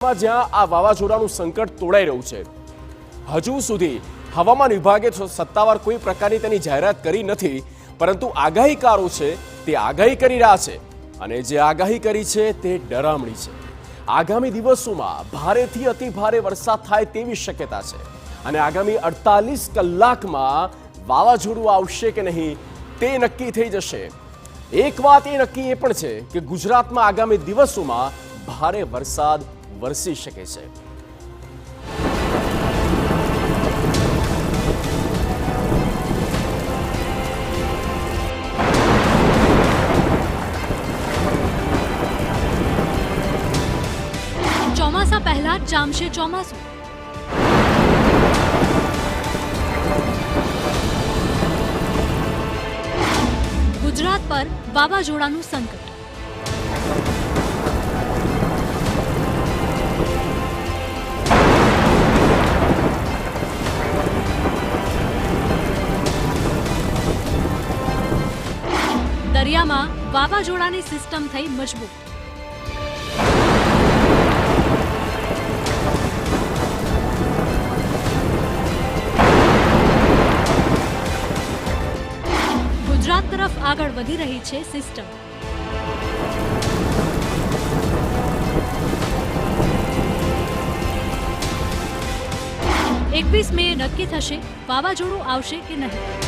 જ્યાં આ વાવાઝોડાનું સંકટ તોડાઈ રહ્યું છે, હજુ સુધી હવામાન વિભાગે સત્તાવાર કોઈ પ્રકારની તેની જાહેરાત કરી નથી, પરંતુ આગાહીકારો છે તે આગાહી કરી રહ્યા છે અને જે આગાહી કરી છે તે ડરામણી છે. આગામી દિવસોમાં ભારેથી અતિ ભારે વરસાદ થાય તેવી શક્યતા છે અને આગામી 48 કલાકમાં વાવાઝોડું આવશે કે નહીં તે નક્કી થઈ જશે. એક વાત એ નક્કી એ પણ છે કે ગુજરાતમાં આગામી દિવસોમાં ભારે વરસાદ વરસી શકે છે. ચોમાસા પહેલા જ જામશે ચોમાસું. ગુજરાત પર વાવાઝોડાનું સંકટ. દરિયામાં વાવાઝોડાની સિસ્ટમ થઈ મજબૂત. ગુજરાત તરફ આગળ વધી રહી છે સિસ્ટમ. એકવીસ મે નક્કી થશે વાવાઝોડું આવશે કે નહીં.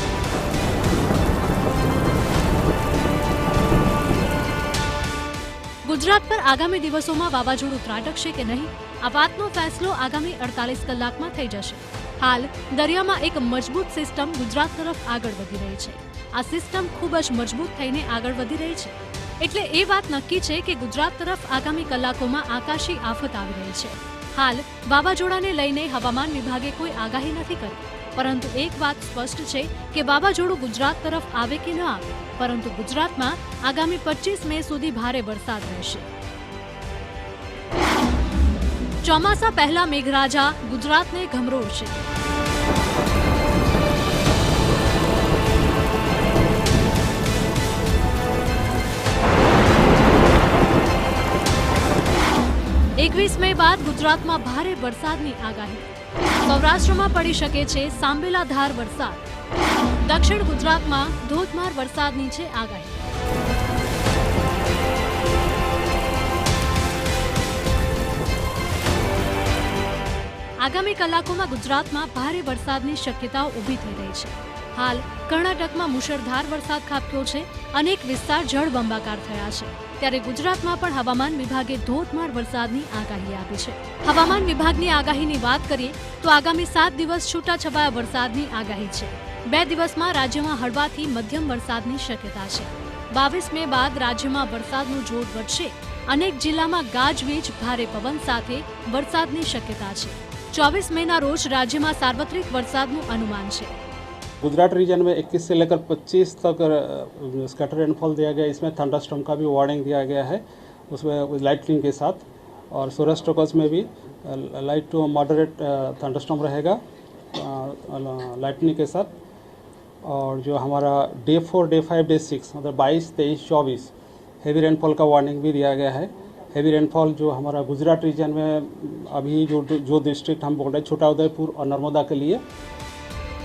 ગુજરાત પર આગામી દિવસોમાં વાવાઝોડું ત્રાટકશે કે નહીં, આ વાતનો ફેસલો આગામી 48 કલાકમાં થઈ જશે. હાલ દરિયામાં એક મજબૂત સિસ્ટમ ગુજરાત તરફ આગળ વધી રહી છે. આ સિસ્ટમ ખૂબ જ મજબૂત થઈને આગળ વધી રહી છે, એટલે એ વાત નક્કી છે કે ગુજરાત તરફ આગામી કલાકોમાં આકાશી આફત આવી રહી છે. હાલ વાવાઝોડાને લઈને હવામાન વિભાગે કોઈ આગાહી નથી કરી, પરંતુ એક વાત સ્પષ્ટ છે કે વાવાઝોડું ગુજરાત તરફ આવે કે ન આવે, પરંતુ ગુજરાતમાં આગામી 25 મે સુધી ભારે વરસાદ રહેશે. ચોમાસા પહેલા મેઘરાજા ગુજરાતને ગમરોળશે. એકવીસ મે બાદ ગુજરાતમાં ભારે વરસાદની આગાહી. સૌરાષ્ટ્રમાં પડી શકે છે સાંબેલાધાર વરસાદ. દક્ષિણ ગુજરાતમાં ધોધમાર વરસાદની છે આગાહી. આગામી કલાકોમાં ગુજરાતમાં ભારે વરસાદની શક્યતાઓ ઊભી થઈ રહી છે. હાલ કર્ણાટકમાં મુશળધાર વરસાદ ખાબક્યો છે. અનેક વિસ્તાર જળબંબાકાર થયા છે. ત્યારે ગુજરાતમાં પણ હવામાન વિભાગે ધોધમાર વરસાદની આગાહી આપી છે. હવામાન વિભાગની આગાહીની વાત કરીએ તો આગામી 7 દિવસ છૂટાછવાયા વરસાદની આગાહી છે. 2 દિવસમાં રાજ્યમાં હળવાથી મધ્યમ વરસાદની શક્યતા છે. 22 મે બાદ રાજ્યમાં વરસાદનું જોર વધશે. અનેક જિલ્લામાં ગાજવીજ, ભારે પવન સાથે વરસાદની શક્યતા છે. 24 મેના રોજ રાજ્યમાં સાર્વત્રિક વરસાદનું અનુમાન છે. गुजरात रीजन में 21 से लेकर 25 तक स्कैटर रेनफॉल दिया गया है. इसमें थंडरस्टॉर्म का भी वार्निंग दिया गया है, उसमें लाइटनिंग के साथ. और सौराष्ट्र कच्छ में भी लाइट टू मॉडरेट थंडरस्टॉर्म रहेगा लाइटनिंग के साथ. और जो हमारा डे 4, डे 5, डे 6 मतलब 22, 23, 24 हेवी रेनफॉल का वार्निंग भी दिया गया है. हेवी रेनफॉल जो हमारा गुजरात रीजन में अभी जो डिस्ट्रिक्ट हम बोल रहे हैं छोटा उदयपुर और नर्मदा के लिए.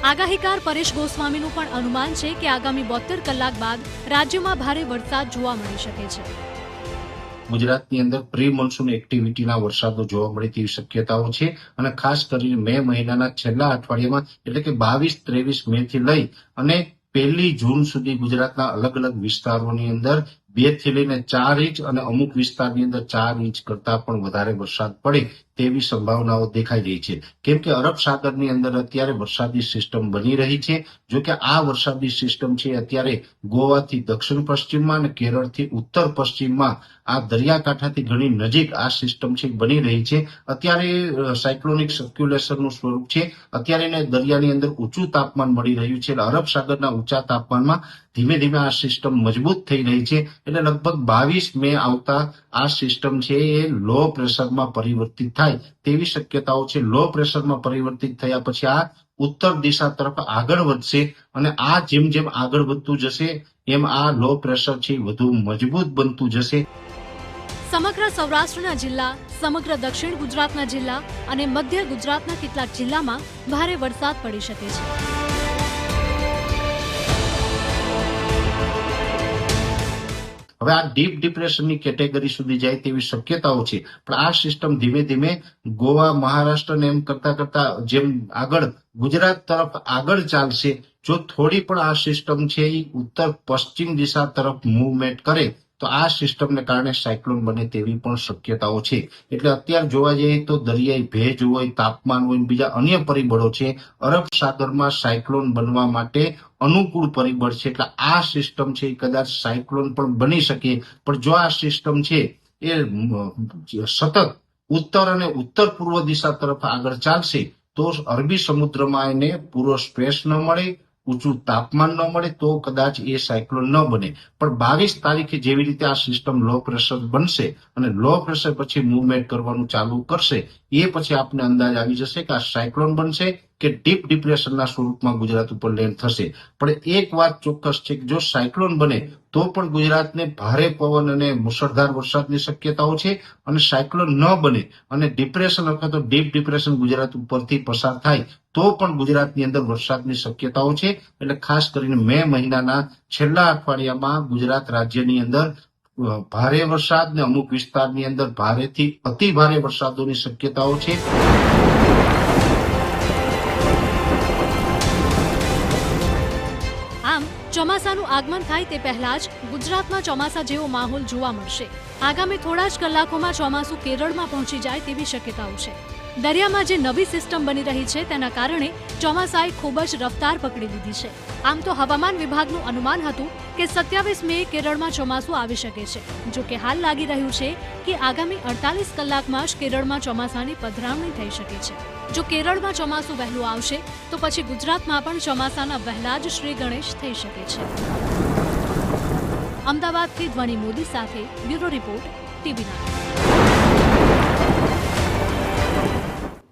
આગાહીકાર પરેશ ગોસ્વામીનું પણ અનુમાન છે કે આગામી 72 કલાક બાદ રાજ્યમાં ભારે વરસાદ જોવા મળી શકે છે. ગુજરાતની અંદર પ્રી મોન્સૂન એક્ટિવિટીના વરસાદો જોવા મળે તેવી શક્યતાઓ છે અને ખાસ કરીને મે મહિનાના છેલ્લા અઠવાડિયામાં એટલે કે 22-23 મે થી લઈ અને 1 જૂન સુધી ગુજરાતના અલગ અલગ વિસ્તારોની અંદર 2 થી લઈને 4 ઇંચ અને અમુક વિસ્તારની અંદર 4 ઇંચ કરતા પણ વધારે વરસાદ પડે તેવી સંભાવનાઓ દેખાઈ રહી છે. કેમ કે અરબ સાગરની અંદર અત્યારે વરસાદી સિસ્ટમ બની રહી છે. જો કે આ વરસાદી સિસ્ટમ છે અત્યારે ગોવાથી દક્ષિણ પશ્ચિમમાં અને કેરળથી ઉત્તર પશ્ચિમમાં આ દરિયાકાંઠાથી ઘણી નજીક આ સિસ્ટમ છે બની રહી છે. અત્યારે સાયક્લોનિક સર્ક્યુલેશનનું સ્વરૂપ છે. અત્યારે એને દરિયાની અંદર ઊંચું તાપમાન મળી રહ્યું છે. અરબ સાગરના ઊંચા તાપમાનમાં ધીમે ધીમે આ સિસ્ટમ મજબૂત થઈ રહી છે. એટલે લગભગ 22 મે આવતા આ સિસ્ટમ છે એ લો પ્રેશરમાં પરિવર્તિત થાય તેવી શક્યતાઓ છે. લો પ્રેશરમાં પરિવર્તિત થયા પછી આ ઉત્તર દિશા તરફ આગળ વધશે અને આ જેમ જેમ આગળ વધતું જશે એમ આ લો પ્રેશર છે વધુ મજબૂત બનતું જશે. સમગ્ર સૌરાષ્ટ્રના જિલ્લા, સમગ્ર દક્ષિણ ગુજરાતના જિલ્લા અને મધ્ય ગુજરાતના કેટલાક જિલ્લામાં ભારે વરસાદ પડી શકે છે. હવે આ ડીપ ડિપ્રેશનની કેટેગરી સુધી જાય તેવી શક્યતાઓ છે, પણ આ સિસ્ટમ ધીમે ધીમે ગોવા, મહારાષ્ટ્ર ને એમ કરતા કરતા જેમ આગળ ગુજરાત તરફ આગળ ચાલશે, જો થોડી પણ આ સિસ્ટમ છે એ ઉત્તર પશ્ચિમ દિશા તરફ મૂવમેન્ટ કરે તો આ સિસ્ટમને કારણે સાયક્લોન બને તેવી પણ શક્યતાઓ છે. એટલે અત્યારે જોવા જઈએ તો દરિયાઈ ભેજ હોય, તાપમાન હોય, બીજા અન્ય પરિબળો છે, અરબ સાગરમાં સાયક્લોન બનવા માટે અનુકૂળ પરિબળ છે. એટલે આ સિસ્ટમ છે એ કદાચ સાયક્લોન પણ બની શકે, પણ જો આ સિસ્ટમ છે એ સતત ઉત્તર અને ઉત્તર પૂર્વ દિશા તરફ આગળ ચાલશે તો અરબી સમુદ્રમાં એને પૂરો સ્પેસ ન મળે, ઊંચું તાપમાન ન મળે તો કદાચ એ સાયક્લોન ન બને. પણ 22 તારીખે જેવી રીતે આ સિસ્ટમ લો પ્રેશર બનશે અને લો પ્રેશર પછી મૂવમેન્ટ કરવાનું ચાલુ કરશે, એ પછી આપને અંદાજ આવી જશે કે આ સાયક્લોન બનશે કે ડીપ ડિપ્રેશનના સ્વરૂપમાં ગુજરાત ઉપર લેન્ડ થશે. પણ એક વાત ચોક્કસ છે કે જો સાયક્લોન બને તો પણ ગુજરાતને ભારે પવન અને મુશળધાર વરસાદની શક્યતાઓ છે, અને સાયક્લોન ન બને અને ડિપ્રેશન અથવા તો ડીપ ડિપ્રેશન ગુજરાત ઉપરથી પસાર થાય તો પણ ગુજરાતની અંદર વરસાદની શક્યતાઓ છે. એટલે ખાસ કરીને મે મહિનાના છેલ્લા અઠવાડિયામાં ગુજરાત રાજ્યની અંદર ભારે વરસાદ ને અમુક વિસ્તારની અંદર ભારેથી અતિ ભારે વરસાદોની શક્યતાઓ છે. આમ ચોમાસાનું આગમન થાય તે પહેલા જ ગુજરાતમાં ચોમાસા જેવો માહોલ જોવા મળશે. આગામી થોડા જ કલાકોમાં ચોમાસું કેરળમાં પહોંચી જાય તેવી શક્યતાઓ છે. દરિયામાં જે નવી સિસ્ટમ બની રહી છે તેના કારણે ચોમાસાએ ખૂબ જ રફતાર પકડી લીધી છે. આમ તો હવામાન વિભાગનું અનુમાન હતું કે 27 મે કેરળમાં ચોમાસું આવી શકે છે. જો કે હાલ લાગી રહ્યું છે કે આગામી 48 કલાકમાં જ કેરળમાં ચોમાસાની પધરામણી થઈ શકે છે. જો કેરળમાં ચોમાસું વહેલું આવશે તો પછી ગુજરાતમાં પણ ચોમાસાના વહેલા જ શ્રી ગણેશ થઈ શકે છે. અમદાવાદથી ધ્વનિ મોદી સાથે બ્યુરો રિપોર્ટ, TV9.